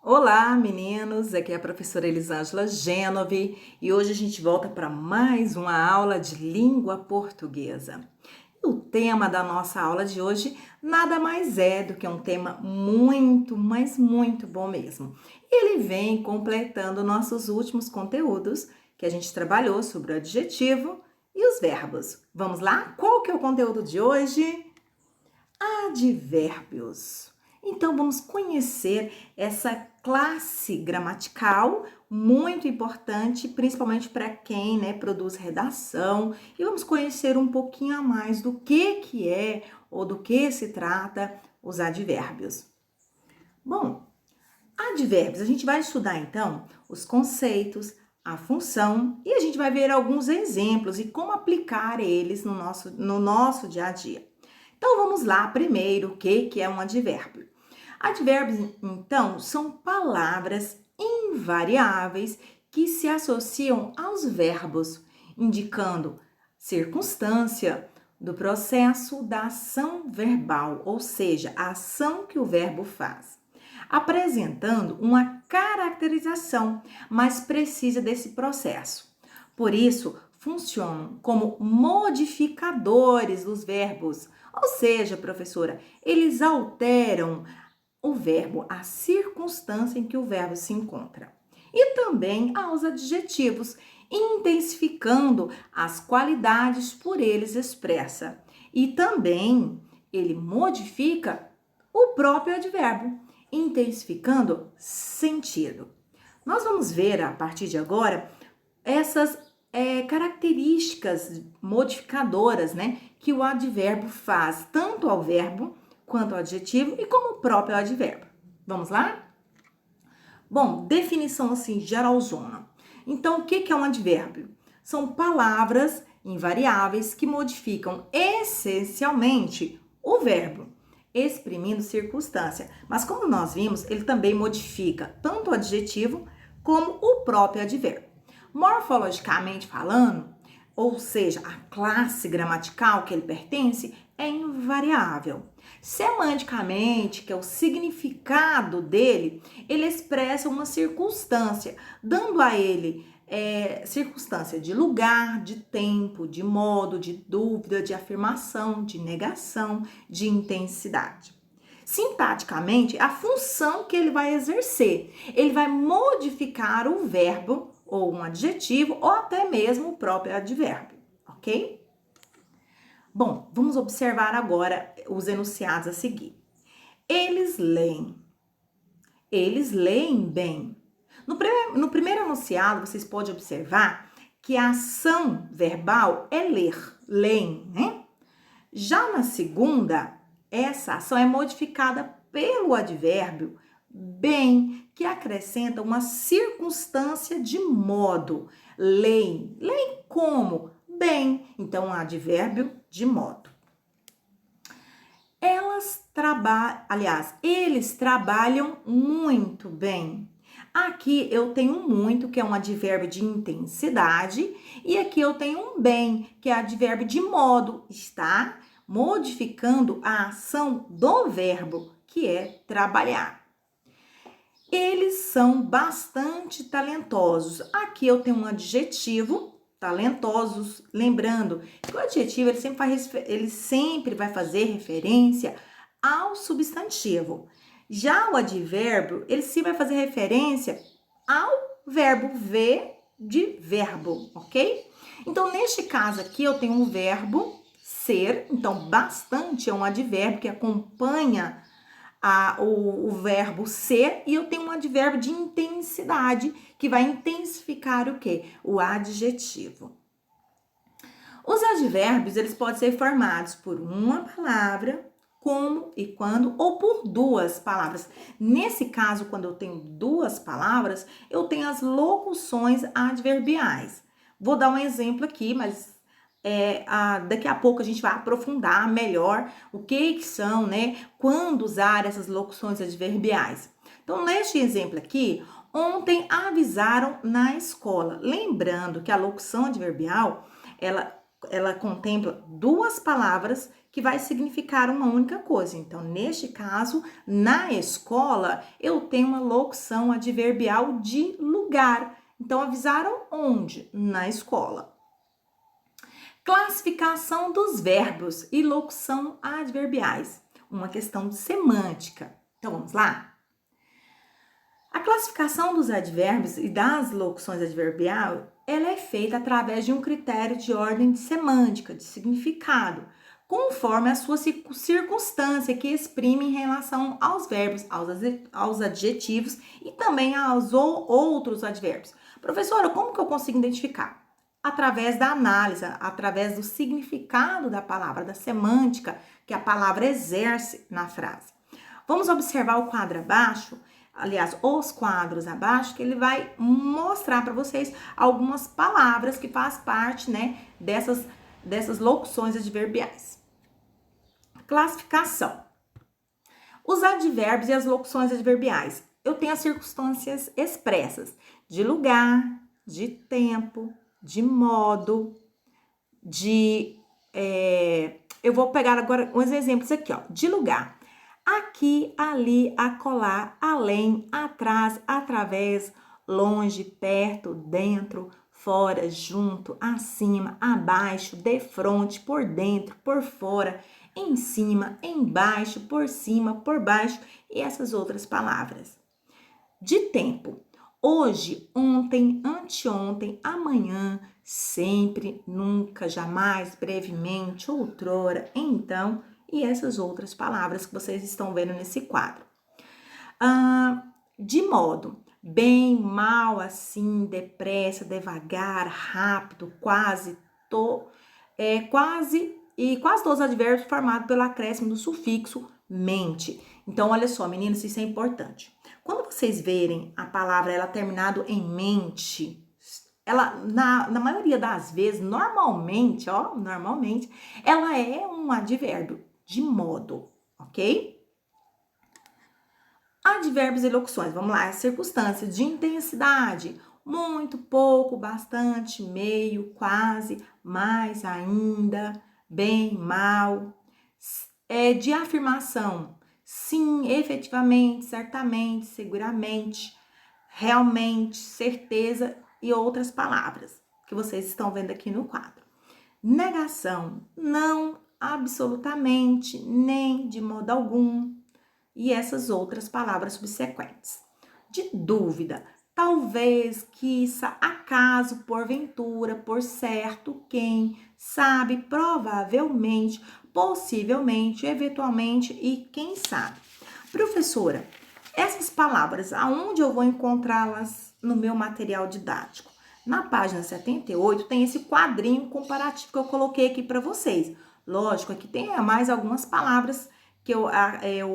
Olá, meninos! Aqui é a professora Elisângela Gênove e hoje a gente volta para mais uma aula de língua portuguesa. E o tema da nossa aula de hoje nada mais é do que um tema muito, mas muito bom mesmo. Ele vem completando nossos últimos conteúdos que a gente trabalhou sobre o adjetivo e os verbos. Vamos lá? Qual que é o conteúdo de hoje? Advérbios. Então, vamos conhecer essa classe gramatical muito importante, principalmente para quem, produz redação, e vamos conhecer um pouquinho a mais do que é ou do que se trata os advérbios. Bom, advérbios, a gente vai estudar então os conceitos, a função e a gente vai ver alguns exemplos e como aplicar eles no nosso dia a dia. Então vamos lá primeiro, o que é um advérbio? Advérbios, então, são palavras invariáveis que se associam aos verbos, indicando circunstância do processo da ação verbal, ou seja, a ação que o verbo faz, apresentando uma caracterização mais precisa desse processo. Por isso, funcionam como modificadores dos verbos, ou seja, professora, eles alteram o verbo, a circunstância em que o verbo se encontra. E também aos adjetivos, intensificando as qualidades por eles expressa. E também ele modifica o próprio advérbio, intensificando sentido. Nós vamos ver a partir de agora essas características modificadoras, que o advérbio faz tanto ao verbo quanto ao adjetivo e como o próprio advérbio. Vamos lá? Bom, definição assim geralzona. Então, o que é um advérbio? São palavras invariáveis que modificam essencialmente o verbo, exprimindo circunstância. Mas como nós vimos, ele também modifica tanto o adjetivo como o próprio advérbio. Morfologicamente falando, ou seja, a classe gramatical que ele pertence, é invariável. Semanticamente, que é o significado dele, ele expressa uma circunstância, dando a ele circunstância de lugar, de tempo, de modo, de dúvida, de afirmação, de negação, de intensidade. Sintaticamente, a função que ele vai exercer, ele vai modificar o verbo ou um adjetivo ou até mesmo o próprio advérbio, ok? Bom, vamos observar agora os enunciados a seguir. Eles leem. Eles leem bem. No primeiro enunciado, vocês podem observar que a ação verbal é ler, leem, né? Já na segunda, essa ação é modificada pelo advérbio bem, que acrescenta uma circunstância de modo. Leem. Leem como? Bem. Então, advérbio de modo. Eles trabalham muito bem. Aqui eu tenho um muito, que é um advérbio de intensidade, e aqui eu tenho um bem, que é advérbio de modo. Está modificando a ação do verbo, que é trabalhar. Eles são bastante talentosos. Aqui eu tenho um adjetivo, talentosos, lembrando que o adjetivo ele sempre vai fazer referência ao substantivo. Já o advérbio, ele sim vai fazer referência ao verbo ver de verbo, ok? Então, neste caso aqui, eu tenho um verbo ser, então bastante é um advérbio que acompanha o verbo ser, e eu tenho um advérbio de intensidade que vai intensificar o quê? O adjetivo. Os advérbios, eles podem ser formados por uma palavra, como e quando, ou por duas palavras. Nesse caso, quando eu tenho duas palavras, eu tenho as locuções adverbiais. Vou dar um exemplo aqui, mas daqui a pouco a gente vai aprofundar melhor o que são, quando usar essas locuções adverbiais. Então, neste exemplo aqui, ontem avisaram na escola. Lembrando que a locução adverbial, ela ela contempla duas palavras que vai significar uma única coisa. Então, neste caso, na escola, eu tenho uma locução adverbial de lugar. Então, avisaram onde? Na escola. Classificação dos verbos e locução adverbiais. Uma questão de semântica. Então, vamos lá? A classificação dos advérbios e das locuções adverbiais, ela é feita através de um critério de ordem semântica, de significado, conforme a sua circunstância que exprime em relação aos verbos, aos adjetivos e também aos outros advérbios. Professora, como que eu consigo identificar? Através da análise, através do significado da palavra, da semântica que a palavra exerce na frase. Vamos observar o quadro abaixo, aliás, os quadros abaixo, que ele vai mostrar para vocês algumas palavras que faz parte, né, dessas locuções adverbiais. Classificação. Os advérbios e as locuções adverbiais. Eu tenho as circunstâncias expressas de lugar, de tempo, de modo, eu vou pegar agora uns exemplos aqui, ó, de lugar. Aqui, ali, acolá, além, atrás, através, longe, perto, dentro, fora, junto, acima, abaixo, defronte, por dentro, por fora, em cima, embaixo, por cima, por baixo e essas outras palavras. De tempo. Hoje, ontem, anteontem, amanhã, sempre, nunca, jamais, brevemente, outrora, então e essas outras palavras que vocês estão vendo nesse quadro. De modo, bem, mal, assim, depressa, devagar, rápido, quase e quase todos os advérbios formados pelo acréscimo do sufixo mente. Então, olha só, meninos, isso é importante. Quando vocês verem a palavra ela terminado em mente, ela, na maioria das vezes, normalmente, ela é um advérbio de modo, ok? Advérbios e locuções, vamos lá, circunstâncias de intensidade, muito, pouco, bastante, meio, quase, mais ainda, bem, mal. De afirmação, sim, efetivamente, certamente, seguramente, realmente, certeza e outras palavras que vocês estão vendo aqui no quadro. Negação, não, absolutamente, nem de modo algum e essas outras palavras subsequentes. De dúvida, talvez, quiça, acaso, porventura, por certo, quem, sabe, provavelmente, possivelmente, eventualmente e quem sabe. Professora, essas palavras, aonde eu vou encontrá-las no meu material didático? Na página 78 tem esse quadrinho comparativo que eu coloquei aqui para vocês. Lógico, aqui tem mais algumas palavras que eu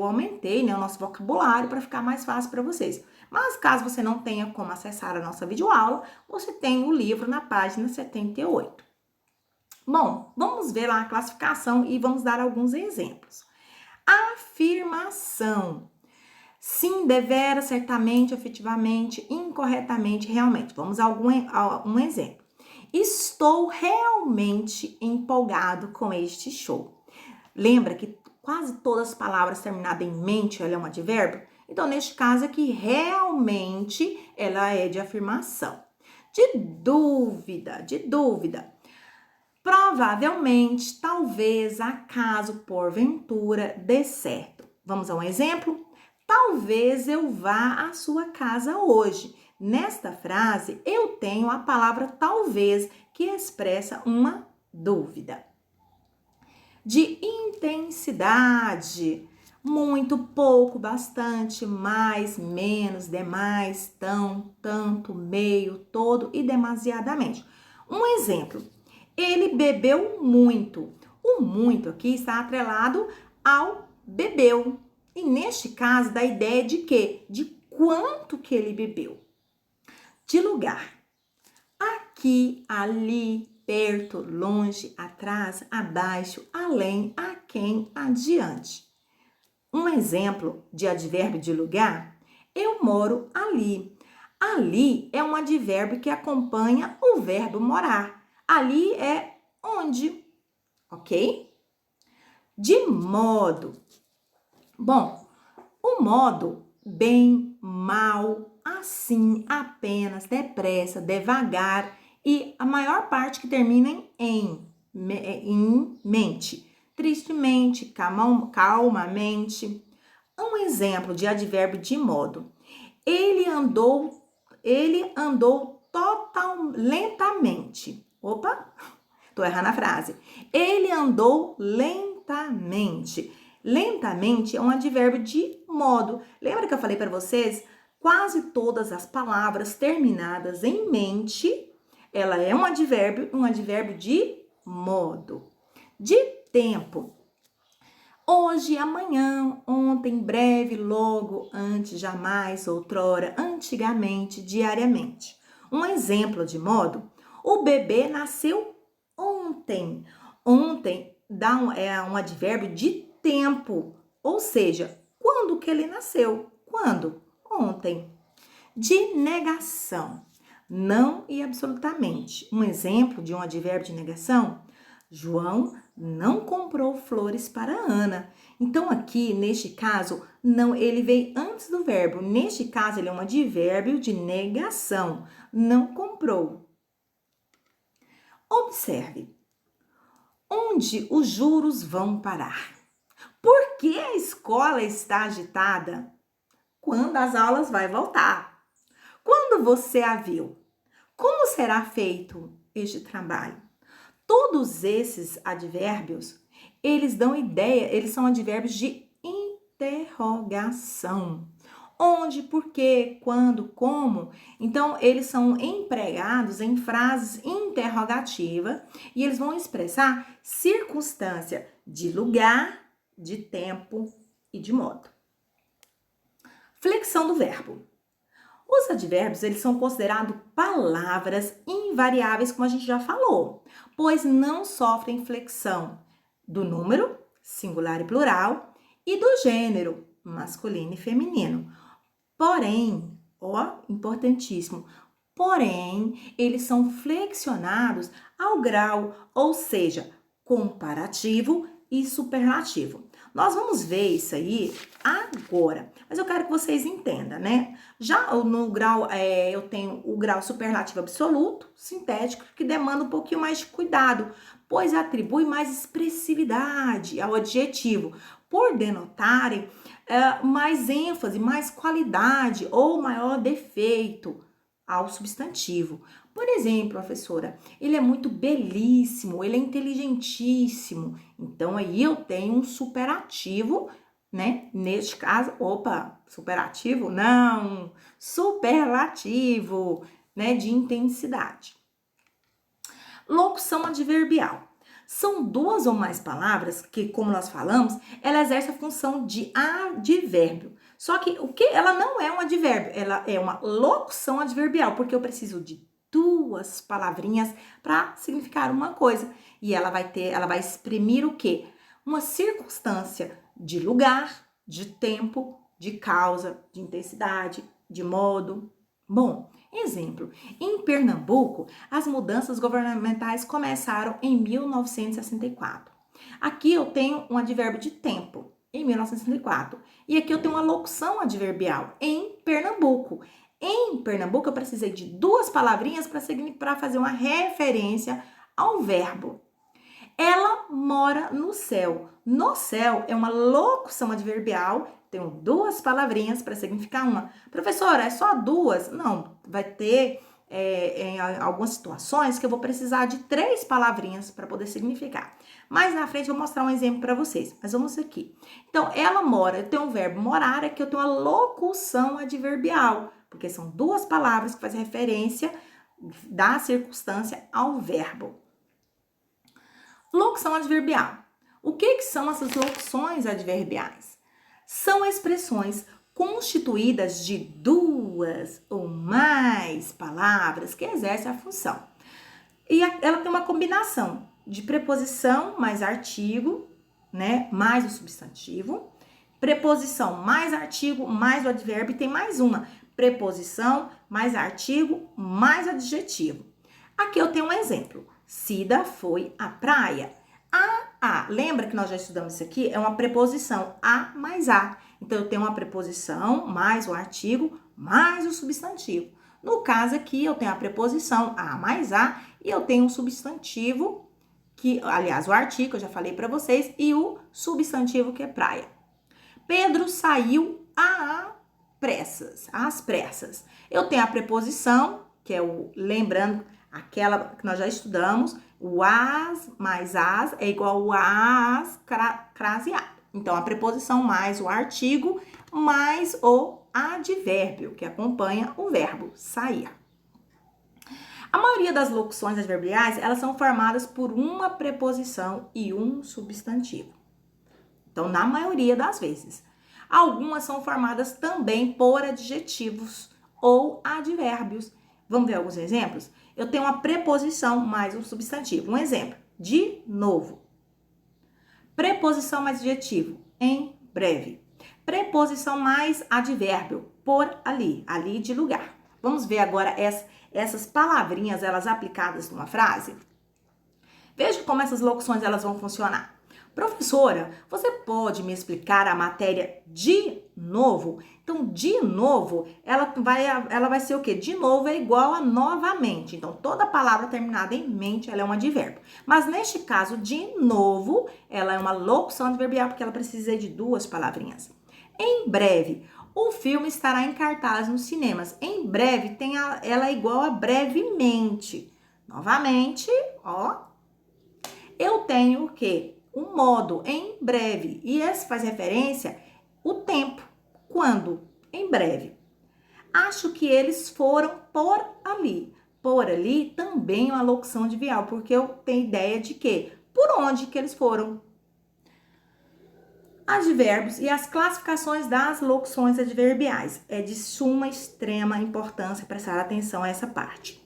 aumentei, né, o nosso vocabulário para ficar mais fácil para vocês. Mas caso você não tenha como acessar a nossa videoaula, você tem o livro na página 78. Bom, vamos ver lá a classificação e vamos dar alguns exemplos. Afirmação. Sim, devera, certamente, efetivamente, incorretamente, realmente. Vamos a um exemplo. Estou realmente empolgado com este show. Lembra que quase todas as palavras terminadas em mente, ela é um advérbio? Então, neste caso aqui, realmente, ela é de afirmação. De dúvida. Provavelmente, talvez, acaso, porventura, dê certo. Vamos a um exemplo? Talvez eu vá à sua casa hoje. Nesta frase, eu tenho a palavra talvez, que expressa uma dúvida. De intensidade, muito, pouco, bastante, mais, menos, demais, tão, tanto, meio, todo e demasiadamente. Um exemplo, ele bebeu muito. O muito aqui está atrelado ao bebeu. E neste caso, dá a ideia de quê? De quanto que ele bebeu. De lugar. Aqui, ali, perto, longe, atrás, abaixo, além, aquém, adiante. Um exemplo de advérbio de lugar, eu moro ali. Ali é um advérbio que acompanha o verbo morar. Ali é onde, ok? De modo. Bom, o modo bem, mal, assim, apenas, depressa, devagar e a maior parte que termina em mente. Tristemente, calmamente. Um exemplo de advérbio de modo. Ele andou lentamente. Opa, tô errando a frase. Ele andou lentamente. Lentamente é um advérbio de modo. Lembra que eu falei para vocês? Quase todas as palavras terminadas em mente, ela é um advérbio de modo. De tempo. Hoje, amanhã, ontem, breve, logo, antes, jamais, outrora, antigamente, diariamente. Um exemplo de modo: o bebê nasceu ontem. Ontem é um advérbio de tempo, ou seja, quando que ele nasceu? Quando? Ontem. De negação: não e absolutamente. Um exemplo de um advérbio de negação: João não comprou flores para Ana. Então, aqui, neste caso, não, ele veio antes do verbo. Neste caso, ele é um advérbio de negação. Não comprou. Observe. Onde os juros vão parar? Por que a escola está agitada? Quando as aulas vão voltar. Quando você a viu? Como será feito este trabalho? Todos esses advérbios, eles dão ideia, eles são advérbios de interrogação. Onde, por quê, quando, como. Então, eles são empregados em frases interrogativas e eles vão expressar circunstância de lugar, de tempo e de modo. Flexão do verbo. Os advérbios, eles são considerados palavras invariáveis, como a gente já falou, pois não sofrem flexão do número, singular e plural, e do gênero, masculino e feminino. Porém, importantíssimo, porém, eles são flexionados ao grau, ou seja, comparativo e superlativo. Nós vamos ver isso aí agora, mas eu quero que vocês entendam, né? Já no grau, eu tenho o grau superlativo absoluto, sintético, que demanda um pouquinho mais de cuidado, pois atribui mais expressividade ao adjetivo, por denotarem mais ênfase, mais qualidade ou maior defeito ao substantivo. Por exemplo, professora, ele é muito belíssimo, ele é inteligentíssimo. Então, aí eu tenho um superativo, né? Neste caso, superativo? Não, superlativo, né? De intensidade. Locução adverbial. São duas ou mais palavras que, como nós falamos, ela exerce a função de advérbio. Só que ela não é um advérbio, ela é uma locução adverbial, porque eu preciso de duas palavrinhas para significar uma coisa. E ela vai exprimir o quê? Uma circunstância de lugar, de tempo, de causa, de intensidade, de modo. Bom, exemplo, em Pernambuco, as mudanças governamentais começaram em 1964. Aqui eu tenho um advérbio de tempo, em 1964. E aqui eu tenho uma locução adverbial, em Pernambuco. Em Pernambuco, eu precisei de duas palavrinhas para fazer uma referência ao verbo. Ela mora no céu. No céu é uma locução adverbial. Tenho duas palavrinhas para significar uma. Professora, é só duas? Não, vai ter em algumas situações que eu vou precisar de três palavrinhas para poder significar. Mais na frente eu vou mostrar um exemplo para vocês, mas vamos aqui. Então, ela mora, eu tenho o verbo morar, aqui eu tenho a locução adverbial, porque são duas palavras que fazem referência da circunstância ao verbo. Locução adverbial. O que são essas locuções adverbiais? São expressões constituídas de duas ou mais palavras que exercem a função. E ela tem uma combinação de preposição mais artigo, né, mais o substantivo, preposição mais artigo mais o advérbio, e tem mais uma, preposição mais artigo mais adjetivo. Aqui eu tenho um exemplo. Cida foi à praia. Lembra que nós já estudamos isso aqui? É uma preposição a mais a. Então, eu tenho uma preposição mais o artigo mais o substantivo. No caso aqui, eu tenho a preposição a mais a e eu tenho um substantivo que, aliás, o artigo, eu já falei para vocês, e o substantivo que é praia. Pedro saiu às pressas. Eu tenho a preposição, que é lembrando, aquela que nós já estudamos, o as mais as é igual ao as craseado. Então, a preposição mais o artigo mais o advérbio, que acompanha o verbo sair. A maioria das locuções adverbiais, elas são formadas por uma preposição e um substantivo. Então, na maioria das vezes. Algumas são formadas também por adjetivos ou advérbios. Vamos ver alguns exemplos? Eu tenho uma preposição mais um substantivo. Um exemplo, de novo. Preposição mais adjetivo, em breve. Preposição mais advérbio, por ali, ali de lugar. Vamos ver agora essas palavrinhas, elas aplicadas numa frase? Veja como essas locuções elas vão funcionar. Professora, você pode me explicar a matéria de novo? Então, de novo, ela vai ser o quê? De novo é igual a novamente. Então, toda palavra terminada em mente, ela é um advérbio. Mas, neste caso, de novo, ela é uma locução adverbial, porque ela precisa de duas palavrinhas. Em breve, o filme estará em cartaz nos cinemas. Em breve, ela é igual a brevemente. Novamente, eu tenho o quê? Um modo, em breve. E esse faz referência o tempo. Quando? Em breve. Acho que eles foram por ali. Por ali também é uma locução adverbial, porque eu tenho ideia de que por onde que eles foram. Advérbios e as classificações das locuções adverbiais. É de suma extrema importância prestar atenção a essa parte.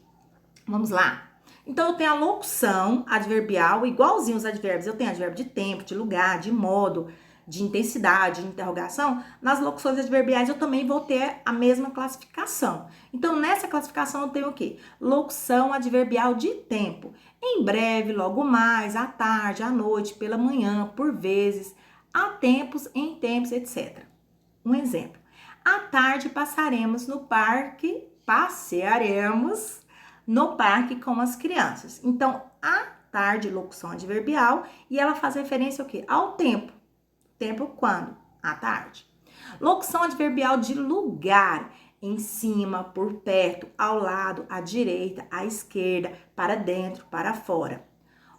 Vamos lá. Então, eu tenho a locução adverbial, igualzinho os advérbios. Eu tenho advérbio de tempo, de lugar, de modo, de intensidade, de interrogação. Nas locuções adverbiais, eu também vou ter a mesma classificação. Então, nessa classificação, eu tenho o quê? Locução adverbial de tempo. Em breve, logo mais, à tarde, à noite, pela manhã, por vezes, há tempos, em tempos, etc. Um exemplo. À tarde, passearemos no parque com as crianças. Então, à tarde, locução adverbial, e ela faz referência ao quê? Ao tempo. Tempo quando? À tarde. Locução adverbial de lugar. Em cima, por perto, ao lado, à direita, à esquerda, para dentro, para fora.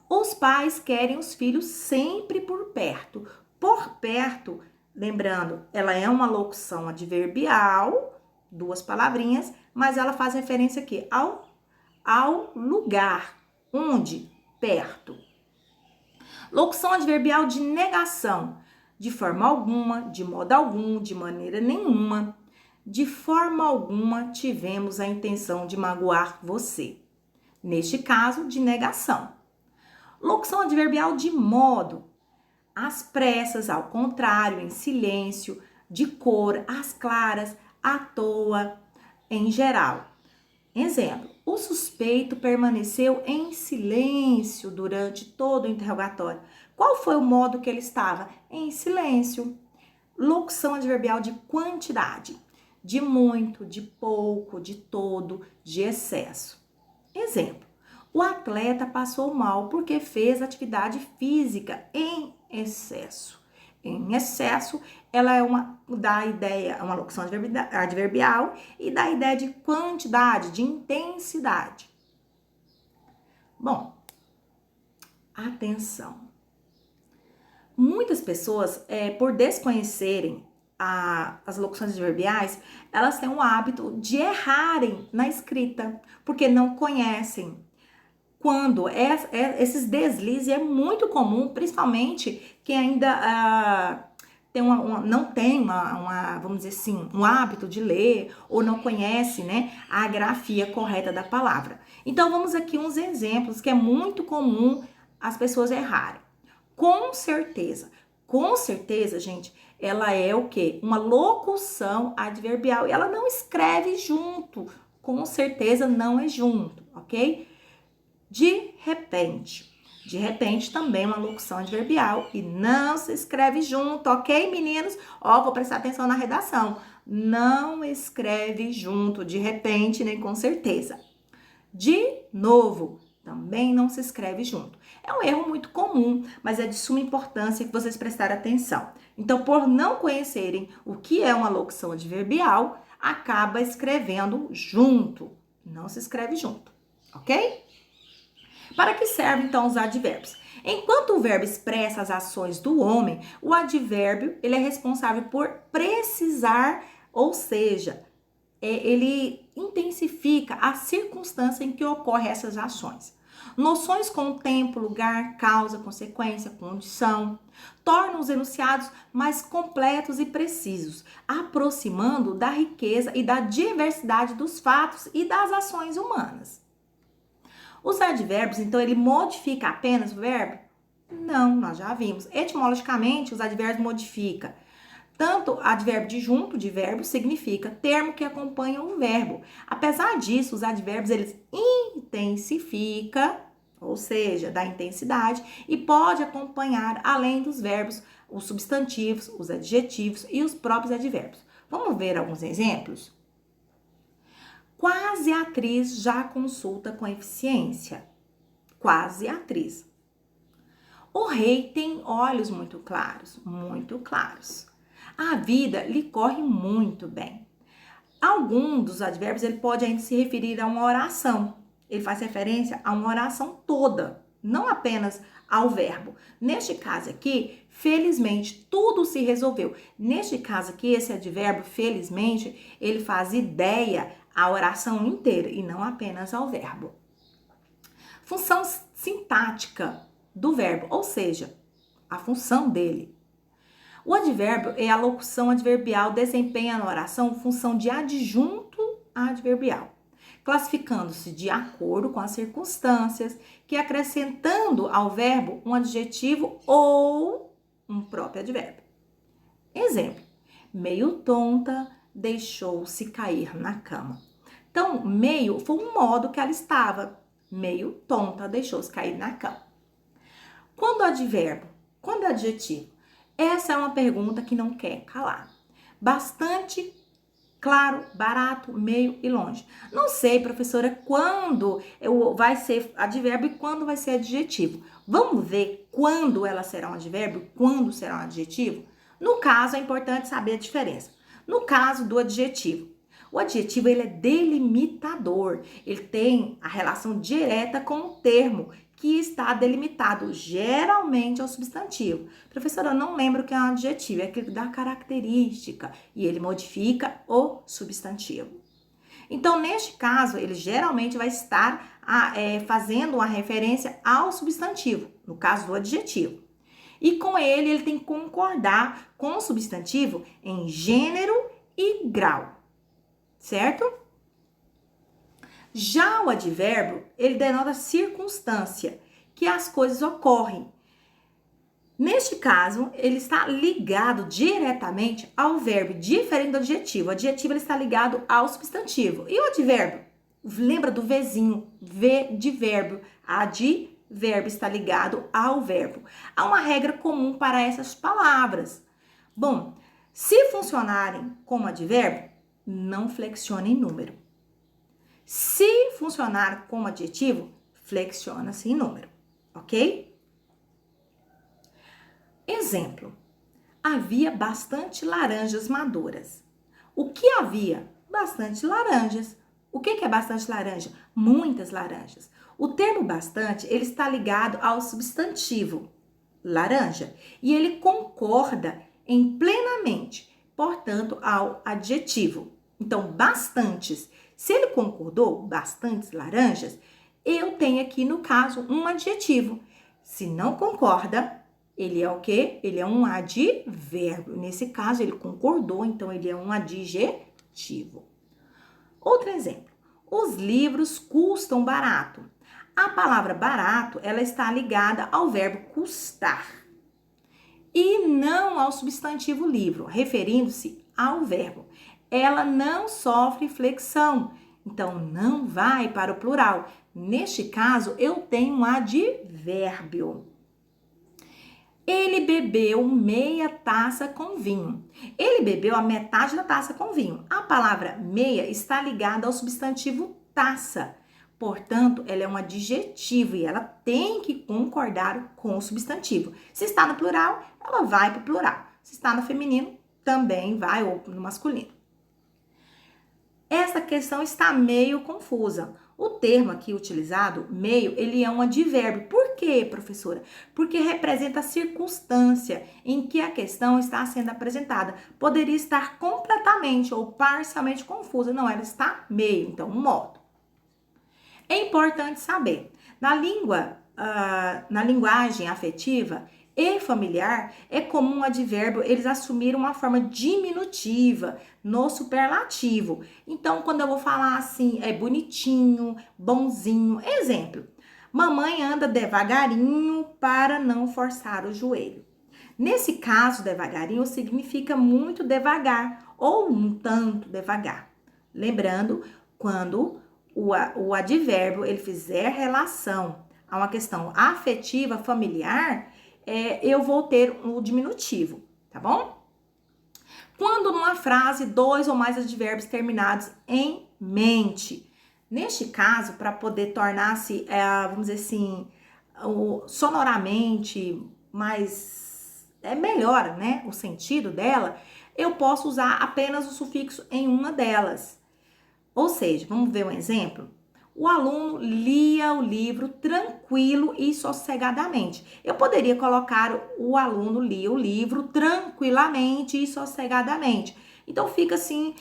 Os pais querem os filhos sempre por perto. Por perto, lembrando, ela é uma locução adverbial, duas palavrinhas, mas ela faz referência aqui ao lugar. Onde? Perto. Locução adverbial de negação. De forma alguma, de modo algum, de maneira nenhuma. De forma alguma tivemos a intenção de magoar você. Neste caso, de negação. Locução adverbial de modo. Às pressas, ao contrário, em silêncio, de cor, às claras, à toa, em geral. Exemplo, o suspeito permaneceu em silêncio durante todo o interrogatório. Qual foi o modo que ele estava? Em silêncio. Locução adverbial de quantidade. De muito, de pouco, de todo, de excesso. Exemplo, o atleta passou mal porque fez atividade física em excesso. Em excesso, ela é uma locução adverbial e dá a ideia de quantidade, de intensidade. Bom, atenção. Muitas pessoas, por desconhecerem as locuções adverbiais, elas têm o hábito de errarem na escrita, porque não conhecem. Quando esses deslizes é muito comum, principalmente quem ainda não tem vamos dizer assim, um hábito de ler ou não conhece, né, a grafia correta da palavra. Então, vamos aqui uns exemplos que é muito comum as pessoas errarem. Com certeza, gente, ela é o quê? Uma locução adverbial e ela não escreve junto. Com certeza não é junto, ok? De repente. De repente também é uma locução adverbial e não se escreve junto, ok, meninos? Ó, vou prestar atenção na redação. Não escreve junto, de repente, nem com certeza. De novo, também não se escreve junto. É um erro muito comum, mas é de suma importância que vocês prestarem atenção. Então, por não conhecerem o que é uma locução adverbial, acaba escrevendo junto. Não se escreve junto, ok? Para que servem então os advérbios? Enquanto o verbo expressa as ações do homem, o advérbio ele é responsável por precisar, ou seja, ele intensifica a circunstância em que ocorrem essas ações. Noções como tempo, lugar, causa, consequência, condição, tornam os enunciados mais completos e precisos, aproximando da riqueza e da diversidade dos fatos e das ações humanas. Os advérbios, então, ele modifica apenas o verbo? Não, nós já vimos. Etimologicamente, os advérbios modificam. Tanto advérbio de junto de verbo significa termo que acompanha o verbo. Apesar disso, os advérbios eles intensificam, ou seja, da intensidade, e pode acompanhar, além dos verbos, os substantivos, os adjetivos e os próprios advérbios. Vamos ver alguns exemplos? Quase atriz já consulta com eficiência. Quase atriz. O rei tem olhos muito claros, muito claros. A vida lhe corre muito bem. Algum dos advérbios ele pode ainda se referir a uma oração. Ele faz referência a uma oração toda, não apenas ao verbo. Neste caso aqui, felizmente, tudo se resolveu. Neste caso aqui, esse advérbio, felizmente, ele faz ideia à oração inteira e não apenas ao verbo. Função sintática do verbo, ou seja, a função dele. O advérbio é a locução adverbial, desempenha na oração função de adjunto adverbial, classificando-se de acordo com as circunstâncias, que acrescentando ao verbo um adjetivo ou um próprio advérbio. Exemplo: meio tonta, deixou-se cair na cama. Então, meio foi um modo que ela estava. Meio tonta, deixou-se cair na cama. Quando advérbio? Quando adjetivo? Essa é uma pergunta que não quer calar. Bastante claro, barato, meio e longe. Não sei, professora, quando vai ser advérbio e quando vai ser adjetivo. Vamos ver quando ela será um advérbio e quando será um adjetivo? No caso, é importante saber a diferença. No caso do adjetivo, o adjetivo ele é delimitador. Ele tem a relação direta com o termo que está delimitado, geralmente ao substantivo. Professora, eu não lembro o que é um adjetivo, é aquele que dá característica e ele modifica o substantivo. Então, neste caso, ele geralmente vai estar fazendo uma referência ao substantivo, no caso do adjetivo. E com ele tem que concordar com o substantivo em gênero e grau, certo? Já o advérbio, ele denota circunstância, que as coisas ocorrem. Neste caso, ele está ligado diretamente ao verbo, diferente do adjetivo. O adjetivo ele está ligado ao substantivo. E o advérbio? Lembra do Vzinho, V de verbo. Advérbio está ligado ao verbo. Há uma regra comum para essas palavras. Bom, se funcionarem como advérbio, não flexione em número. Se funcionar como adjetivo, flexiona-se em número, ok? Exemplo: havia bastante laranjas maduras. O que havia? Bastante laranjas. O que é bastante laranja? Muitas laranjas. O termo bastante, ele está ligado ao substantivo, laranja, e ele concorda em plenamente, portanto, ao adjetivo. Então, bastantes. Se ele concordou, bastantes laranjas, eu tenho aqui, no caso, um adjetivo. Se não concorda, ele é o quê? Ele é um advérbio. Nesse caso, ele concordou, então ele é um adjetivo. Outro exemplo. Os livros custam barato. A palavra barato, ela está ligada ao verbo custar e não ao substantivo livro, referindo-se ao verbo. Ela não sofre flexão, então não vai para o plural. Neste caso, eu tenho um advérbio. Ele bebeu meia taça com vinho. Ele bebeu a metade da taça com vinho. A palavra meia está ligada ao substantivo taça. Portanto, ela é um adjetivo e ela tem que concordar com o substantivo. Se está no plural, ela vai para o plural. Se está no feminino, também vai, ou no masculino. Essa questão está meio confusa. O termo aqui utilizado, meio, ele é um advérbio. Por quê, professora? Porque representa a circunstância em que a questão está sendo apresentada. Poderia estar completamente ou parcialmente confusa. Não, ela está meio, então, um modo. É importante saber, na linguagem afetiva e familiar, é comum o advérbio eles assumirem uma forma diminutiva no superlativo. Então, quando eu vou falar assim, é bonitinho, bonzinho. Exemplo, mamãe anda devagarinho para não forçar o joelho. Nesse caso, devagarinho significa muito devagar ou um tanto devagar. Lembrando, quando o advérbio ele fizer relação a uma questão afetiva, familiar, eu vou ter o diminutivo, tá bom? Quando numa frase, 2 ou mais advérbios terminados em mente. Neste caso, para poder tornar-se, vamos dizer assim, sonoramente mais melhor, né, o sentido dela, eu posso usar apenas o sufixo em uma delas. Ou seja, vamos ver um exemplo? O aluno lia o livro tranquilo e sossegadamente. Eu poderia colocar o aluno lia o livro tranquilamente e sossegadamente. Então fica assim,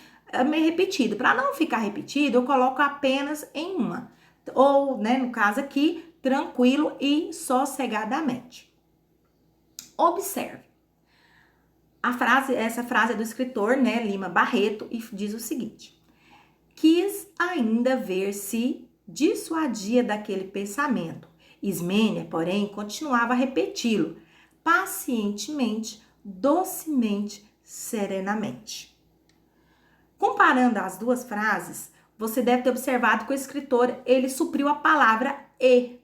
meio repetido. Para não ficar repetido, eu coloco apenas em uma. Ou, né, no caso aqui, tranquilo e sossegadamente. Observe. Essa frase é do escritor, né, Lima Barreto, e diz o seguinte: quis ainda ver se dissuadia daquele pensamento. Ismênia, porém, continuava a repeti-lo, pacientemente, docemente, serenamente. Comparando as duas frases, você deve ter observado que o escritor, ele supriu a palavra e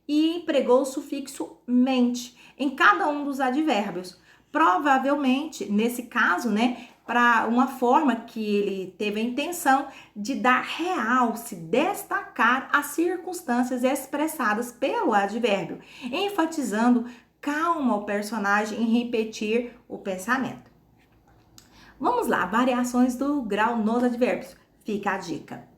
empregou o sufixo mente em cada um dos advérbios. Provavelmente, nesse caso, né, para uma forma que ele teve a intenção de dar realce, destacar as circunstâncias expressadas pelo advérbio, enfatizando calma ao personagem em repetir o pensamento. Vamos lá, variações do grau nos advérbios. Fica a dica.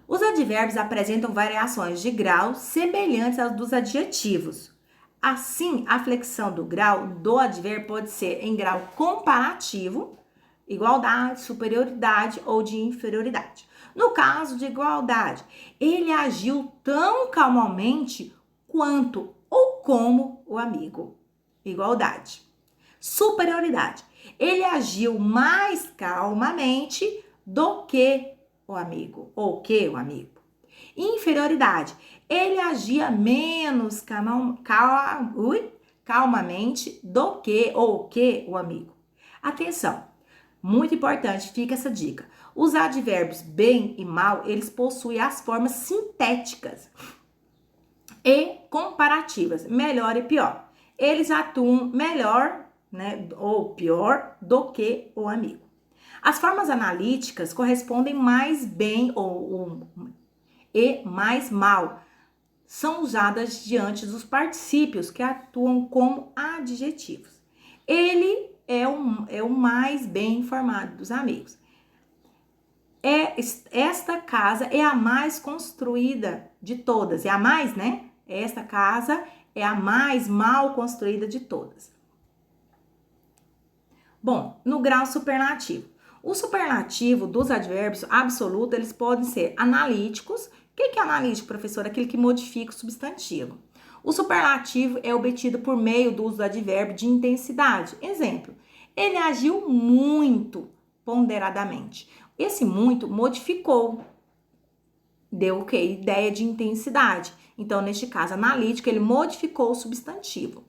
Os advérbios apresentam variações de grau semelhantes às dos adjetivos. Assim, a flexão do grau do advérbio pode ser em grau comparativo, igualdade, superioridade ou de inferioridade. No caso de igualdade, ele agiu tão calmamente quanto ou como o amigo. Igualdade. Superioridade. Ele agiu mais calmamente do que o amigo ou que o amigo. Inferioridade. Ele agia menos calmamente do que ou que o amigo. Atenção. Muito importante, fica essa dica. Os advérbios bem e mal, eles possuem as formas sintéticas e comparativas, melhor e pior. Eles atuam melhor, né, ou pior do que o amigo. As formas analíticas correspondem mais bem e mais mal. São usadas diante dos particípios que atuam como adjetivos. Ele é o mais bem informado dos amigos. Esta casa é a mais construída de todas. É a mais, né? Esta casa é a mais mal construída de todas. Bom, no grau superlativo. O superlativo dos advérbios absolutos, eles podem ser analíticos. O que é analítico, professor? Aquele que modifica o substantivo. O superlativo é obtido por meio do uso do advérbio de intensidade. Exemplo, ele agiu muito ponderadamente. Esse muito modificou, deu o quê? Ideia de intensidade. Então, neste caso, analítico, ele modificou o substantivo.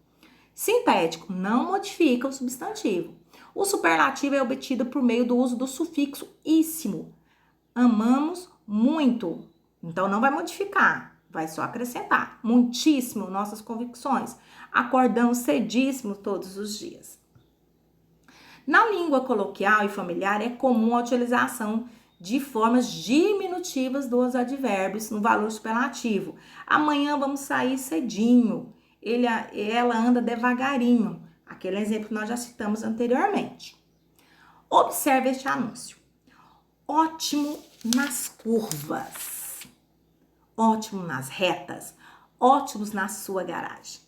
Sintético, não modifica o substantivo. O superlativo é obtido por meio do uso do sufixo íssimo. Amamos muito, então não vai modificar, vai só acrescentar. Muitíssimo, nossas convicções. Acordamos cedíssimo todos os dias. Na língua coloquial e familiar é comum a utilização de formas diminutivas dos advérbios no valor superlativo. Amanhã vamos sair cedinho. Ela anda devagarinho. Aquele exemplo que nós já citamos anteriormente. Observe este anúncio. Ótimo nas curvas. Ótimo nas retas. Ótimos na sua garagem.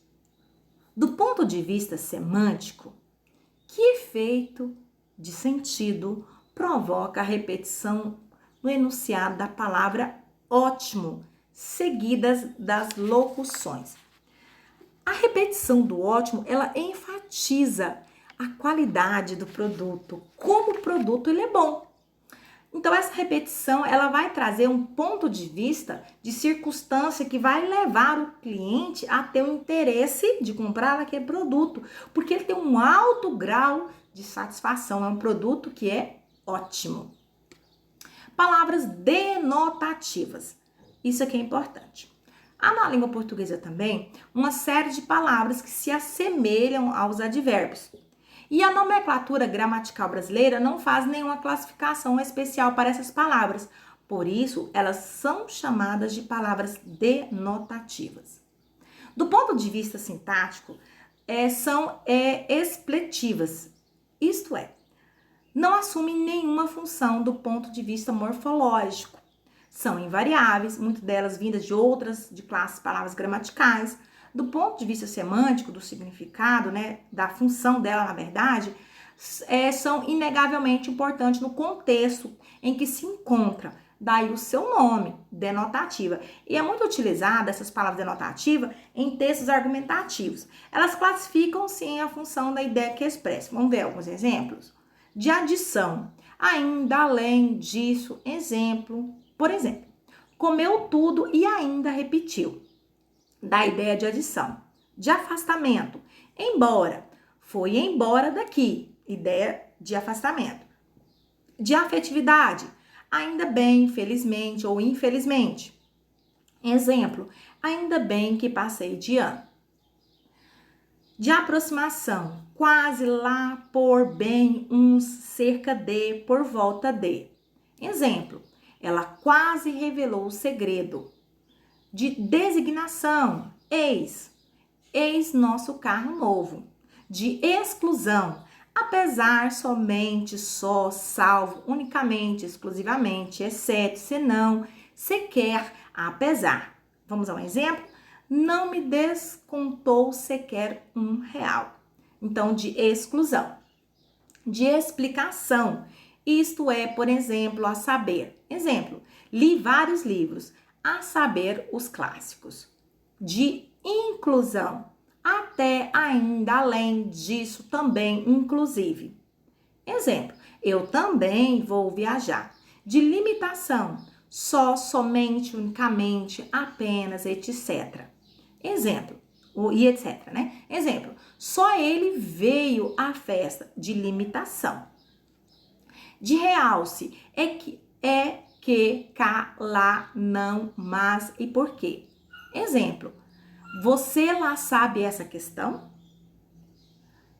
Do ponto de vista semântico, que efeito de sentido provoca a repetição no enunciado da palavra ótimo, seguidas das locuções? A repetição do ótimo, ela enfatiza a qualidade do produto, como o produto ele é bom. Então, essa repetição, ela vai trazer um ponto de vista de circunstância que vai levar o cliente a ter o interesse de comprar aquele produto, porque ele tem um alto grau de satisfação, é um produto que é ótimo. Palavras denotativas, isso aqui é importante. Há na língua portuguesa também uma série de palavras que se assemelham aos advérbios. E a nomenclatura gramatical brasileira não faz nenhuma classificação especial para essas palavras. Por isso, elas são chamadas de palavras denotativas. Do ponto de vista sintático, são expletivas. Isto é, não assumem nenhuma função do ponto de vista morfológico. São invariáveis, muitas delas vindas de outras de classes palavras gramaticais. Do ponto de vista semântico, do significado, né, da função dela, na verdade, são inegavelmente importantes no contexto em que se encontra. Daí o seu nome, denotativa. E é muito utilizada essas palavras denotativas em textos argumentativos. Elas classificam, sim, a função da ideia que expressa. Vamos ver alguns exemplos? De adição, ainda, além disso, exemplo. Por exemplo, comeu tudo e ainda repetiu. Da ideia de adição. De afastamento, embora, foi embora daqui, ideia de afastamento. De afetividade, ainda bem, felizmente ou infelizmente. Exemplo, ainda bem que passei de ano. De aproximação, quase lá, por bem, uns, cerca de, por volta de. Exemplo, ela quase revelou o segredo. De designação, eis nosso carro novo. De exclusão, apesar, somente, só, salvo, unicamente, exclusivamente, exceto, senão, sequer, apesar. Vamos a um exemplo? Não me descontou sequer R$1. Então, de exclusão. De explicação, isto é, por exemplo, a saber. Exemplo, li vários livros, a saber, os clássicos. De inclusão, até, ainda, além disso, também, inclusive. Exemplo, eu também vou viajar. De limitação, só, somente, unicamente, apenas, etc. Exemplo, e etc, né? Exemplo, só ele veio à festa. De limitação. De realce, que, cá, lá, não, mas e por quê. Exemplo, você lá sabe essa questão?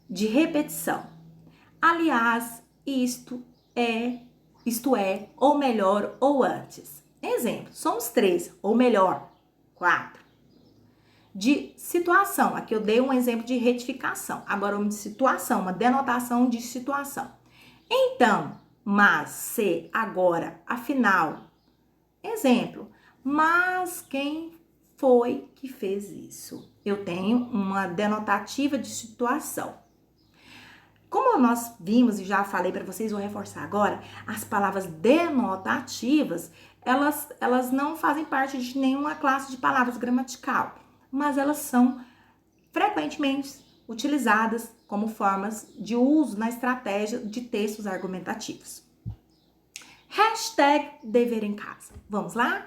De repetição. Aliás, isto é, ou melhor, ou antes. Exemplo, somos 3, ou melhor, 4. De situação, aqui eu dei um exemplo de retificação. Agora, uma de situação, uma denotação de situação. Então, mas, se, agora, afinal. Exemplo, mas quem foi que fez isso? Eu tenho uma denotativa de situação. Como nós vimos e já falei para vocês, vou reforçar agora, as palavras denotativas, elas não fazem parte de nenhuma classe de palavras gramatical, mas elas são frequentemente utilizadas como formas de uso na estratégia de textos argumentativos. Hashtag dever em casa. Vamos lá?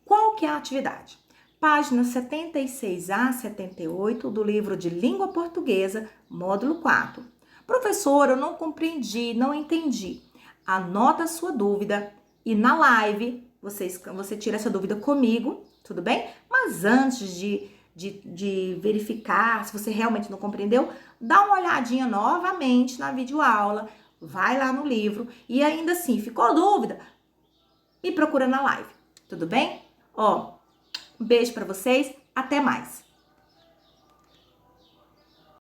Qual que é a atividade? Páginas 76 a 78 do livro de Língua Portuguesa, módulo 4. Professor, eu não compreendi, não entendi. Anota a sua dúvida, E na live, você tira essa dúvida comigo, tudo bem? Mas antes de verificar se você realmente não compreendeu, dá uma olhadinha novamente na videoaula, vai lá no livro e ainda assim, ficou dúvida? Me procura na live, tudo bem? Ó, um beijo pra vocês, até mais!